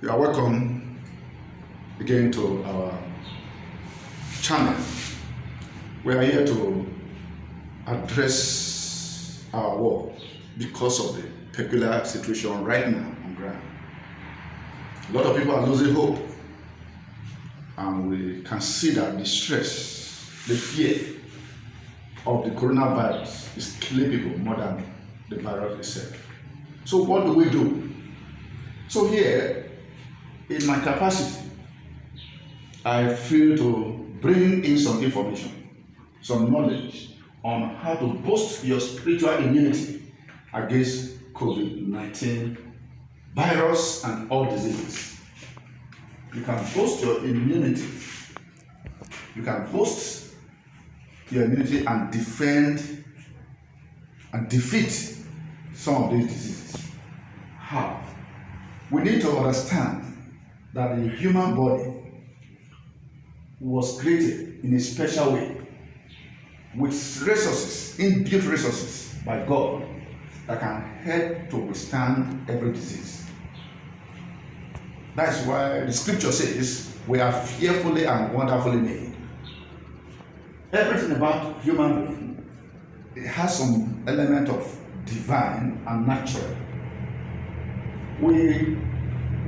You are welcome again to our channel. We are here to address our world because of the peculiar situation right now on ground. A lot of people are losing hope, and we can see that the stress, the fear of the coronavirus is killing people more than the virus itself. So what do we do? So here, in my capacity, I feel to bring in some information, some knowledge on how to boost your spiritual immunity against COVID-19 virus and all diseases. You can boost your immunity. You can boost your immunity and defend and defeat some of these diseases. How? We need to understand that the human body was created in a special way with resources, inbuilt resources by God that can help to withstand every disease. That's why the scripture says we are fearfully and wonderfully made. Everything about human being, it has some element of divine and natural. We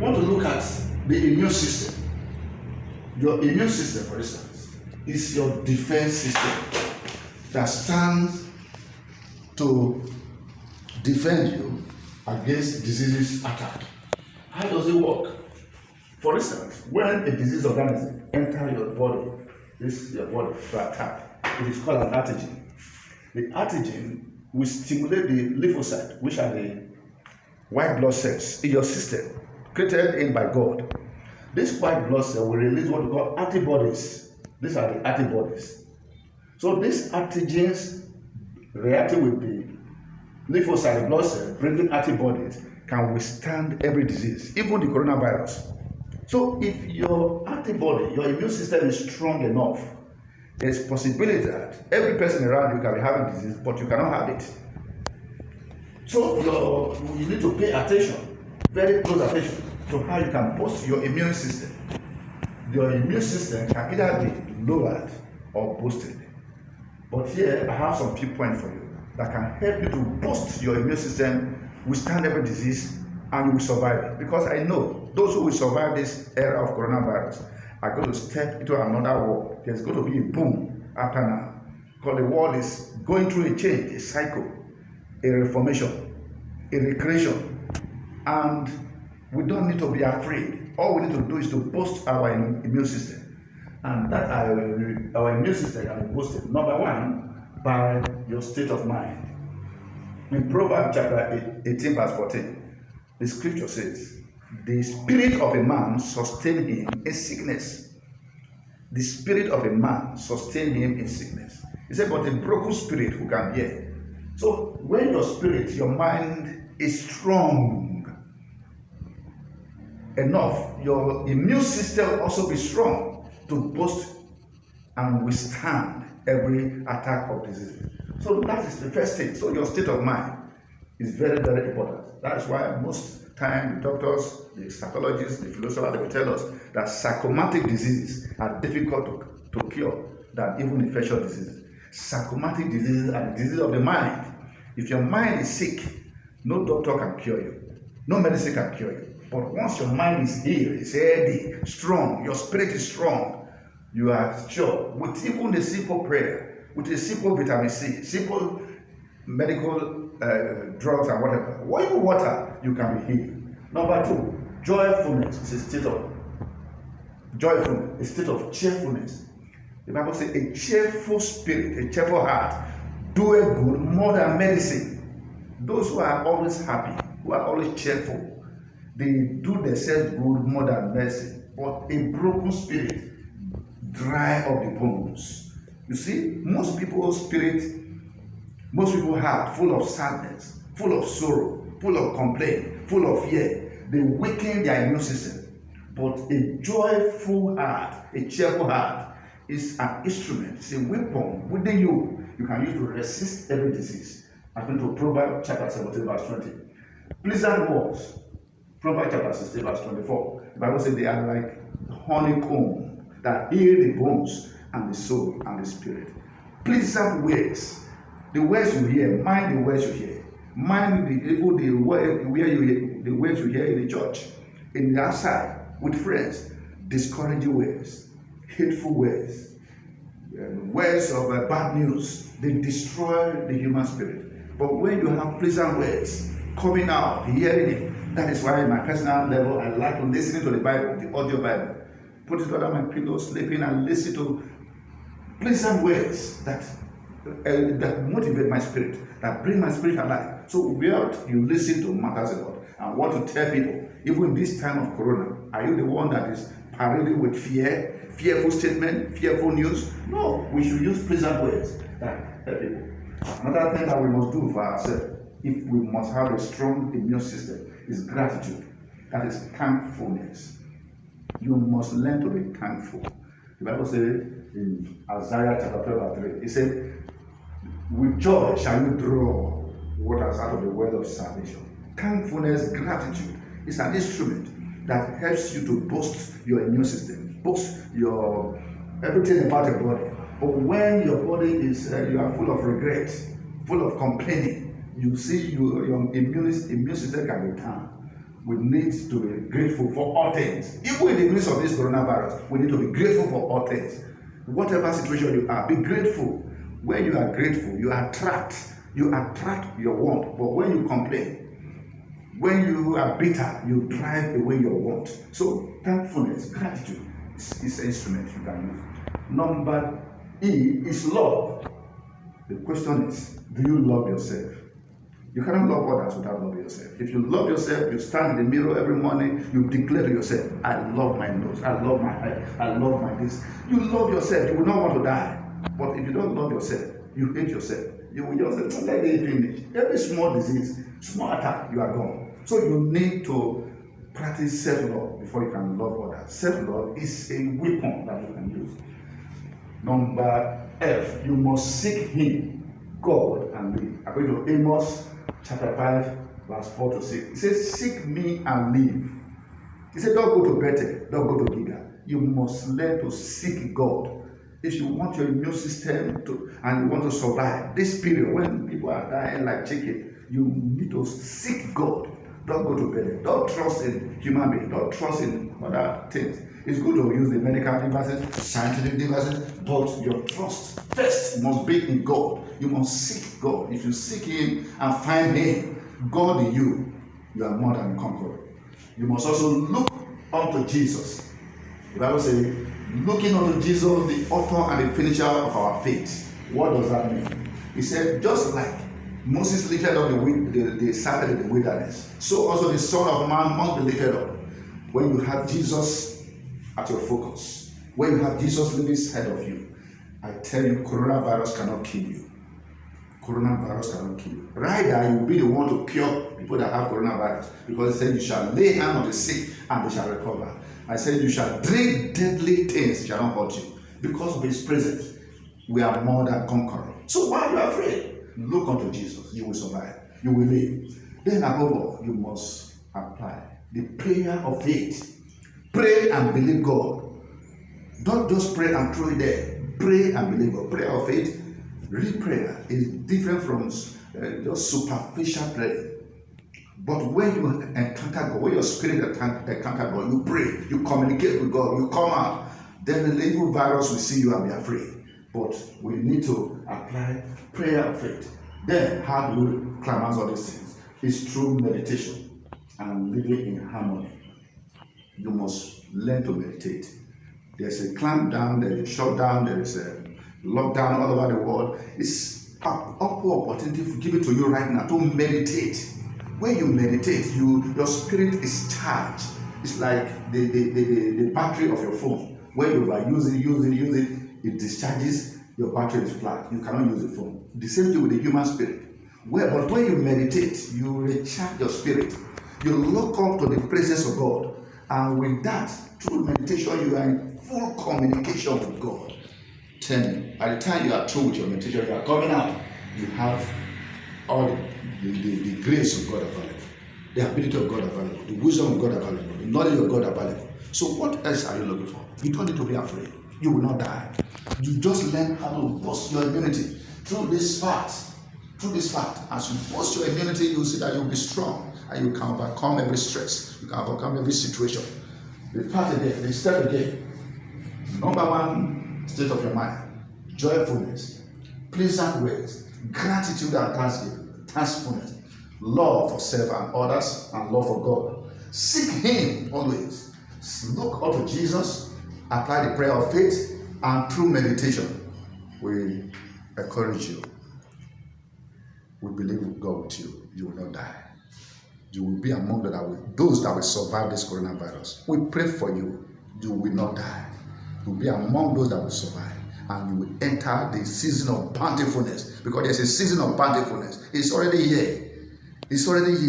want to look at the immune system. Your immune system, for instance, is your defense system that stands to defend you against diseases attack. How does it work? For instance, when a disease organism enters your body, your body to attack, it is called an antigen. The antigen will stimulate the lymphocyte, which are the white blood cells in your system, created in by God. This white blood cell will release what we call antibodies. These are the antibodies. So these antigens reacting with the lymphocyte blood cell, bringing antibodies, can withstand every disease, even the coronavirus. So if your antibody, your immune system is strong enough, there's possibility that every person around you can be having disease, but you cannot have it. So you need to pay attention, very close attention, to how you can boost your immune system. Your immune system can either be lowered or boosted. But here I have some few points for you that can help you to boost your immune system, withstand every disease, and you will survive it. Because I know those who will survive this era of coronavirus are going to step into another world. There's going to be a boom after now. Because the world is going through a change, a cycle, a reformation, a recreation, and we don't need to be afraid. All we need to do is to boost our immune system, and that our immune system can be boosted. Number one, by your state of mind. In Proverbs chapter 18 verse 14, the scripture says, the spirit of a man sustains him in sickness. The spirit of a man sustains him in sickness. He said, but a broken spirit who can bear? So when your spirit, your mind is strong enough, your immune system will also be strong to boost and withstand every attack of disease. So that is the first thing. So your state of mind is very, very important. That's why most time the doctors, the psychologists, the philosophers, they will tell us that psychosomatic diseases are difficult to cure than even infectious diseases. Psychosomatic diseases are the diseases of the mind. If your mind is sick, no doctor can cure you. No medicine can cure you. But once your mind is healed, it's healthy, strong, your spirit is strong, you are sure, with even a simple prayer, with a simple vitamin C, simple medical drugs and whatever, even water, you can be healed. Number two, joyfulness is a state of joyfulness, a state of cheerfulness. The Bible says a cheerful spirit, a cheerful heart, doeth good more than medicine. Those who are always happy, who are always cheerful, they do themselves good more than medicine. But a broken spirit dry up the bones. You see, most people's heart full of sadness, full of sorrow, full of complaint, full of fear. They weaken their immune system. But a joyful heart, a cheerful heart, is an instrument, it's a weapon within you can use to resist every disease. According to Proverbs chapter 17, verse 20. Pleasant words Proverbs chapter 16, verse 24. The Bible says they are like honeycomb that heal the bones and the soul and the spirit. Pleasant words. The words you hear, mind the words you hear. Mind the words you hear in the church, in the outside, with friends. Discouraging words, hateful words, words of bad news. They destroy the human spirit. But when you have pleasant words coming out, hearing it, that is why in my personal level, I like to listen to the Bible, the audio Bible. Put it under my pillow, sleeping, and listen to pleasant words that motivate my spirit, that bring my spirit alive. So without you listen to matters a lot and want to tell people, even in this time of Corona, are you the one that is parading with fear, fearful statement, fearful news? No, we should use pleasant words that help people. Another thing that we must do for ourselves, if we must have a strong immune system, is gratitude. That is thankfulness. You must learn to be thankful. The Bible says in Isaiah chapter 12 verse 3, it said, with joy shall you draw waters out of the well of salvation. Thankfulness, gratitude is an instrument that helps you to boost your immune system, boost your everything about your body. But when your body is, you are full of regret, full of complaining, you see your immune system can be down. We need to be grateful for all things. Even in the midst of this coronavirus, we need to be grateful for all things. Whatever situation you are, be grateful. When you are grateful, you attract your want. But when you complain, when you are bitter, you drive away your want. So thankfulness, gratitude is an instrument you can use. Number E is love. The question is, do you love yourself? You cannot love others without loving yourself. If you love yourself, you stand in the mirror every morning, you declare to yourself, I love my nose, I love my head, I love my this. You love yourself, you will not want to die. But if you don't love yourself, you hate yourself, you will just say, let it finish. Every small disease, small attack, you are gone. So you need to practice self-love before you can love others. Self-love is a weapon that you can use. Number F, you must seek Him, God, and live. According to Amos chapter 5, verse 4 to 6. It says, seek me and live. He said, don't go to Bethel, don't go to Gilgal. You must learn to seek God. If you want your immune system to, and you want to survive this period when people are dying like chicken, you need to seek God. Don't go to Bethel. Don't trust in human beings. Don't trust in other things. It's good to use the medical devices, scientific devices, but your trust first must be in God. You must seek God. If you seek Him and find Him, God in you, you are more than a conqueror. You must also look unto Jesus. The Bible says, looking unto Jesus, the author and the finisher of our faith. What does that mean? He said, just like Moses lifted up the serpent in the wilderness, so also the Son of Man must be lifted up. When you have Jesus at your focus, when you have Jesus living ahead of you, I tell you, coronavirus cannot kill you. Coronavirus cannot kill you. Rather, you will be the one to cure people that have coronavirus, because He said, you shall lay hand on the sick and they shall recover. I said, you shall drink deadly things, shall not hurt you. Because of His presence, we are more than conquerors. So why are you afraid? Look unto Jesus. You will survive. You will live. Then above all, you must apply the prayer of faith. Pray and believe God. Don't just pray and throw it there. Pray and believe God. Prayer of faith, real prayer, is different from just superficial prayer. But when you encounter God, when your spirit encounter God, you pray, you communicate with God, you come out, then the evil virus will see you and be afraid. But we need to apply prayer of faith. Then, how do you climax all these things? It's through meditation and living in harmony. You must learn to meditate. There's a clampdown, there's a shutdown, there is a lockdown all over the world. It's an opportunity to give it to you right now to meditate. When you meditate, your spirit is charged. It's like the battery of your phone. When you are using it discharges, your battery is flat. You cannot use the phone. The same thing with the human spirit. But when you meditate, you recharge your spirit. You look up to the presence of God. And with that, through meditation, you are in full communication with God. Tell me, by the time you are through with your meditation, you are coming out, you have all the grace of God upon you. the ability of God available, the wisdom of God available, the knowledge of God available. So what else are you looking for? You don't need to be afraid. You will not die. You just learn how to boost your immunity through this fact. Through this fact, as you boost your immunity, you see that you'll be strong and you can overcome every stress. You can overcome every situation. The part again, the step again. Number one, state of your mind, joyfulness, pleasant ways, gratitude and thanksgiving, thankfulness, love for self and others, and love for God. Seek Him always. Look up to Jesus, apply the prayer of faith, and through meditation, we encourage you. We believe God with you. You will not die. You will be among those that will survive this coronavirus. We pray for you. You will not die. You will be among those that will survive. And you will enter the season of bountifulness. Because there's a season of bountifulness. It's already here. It's already here.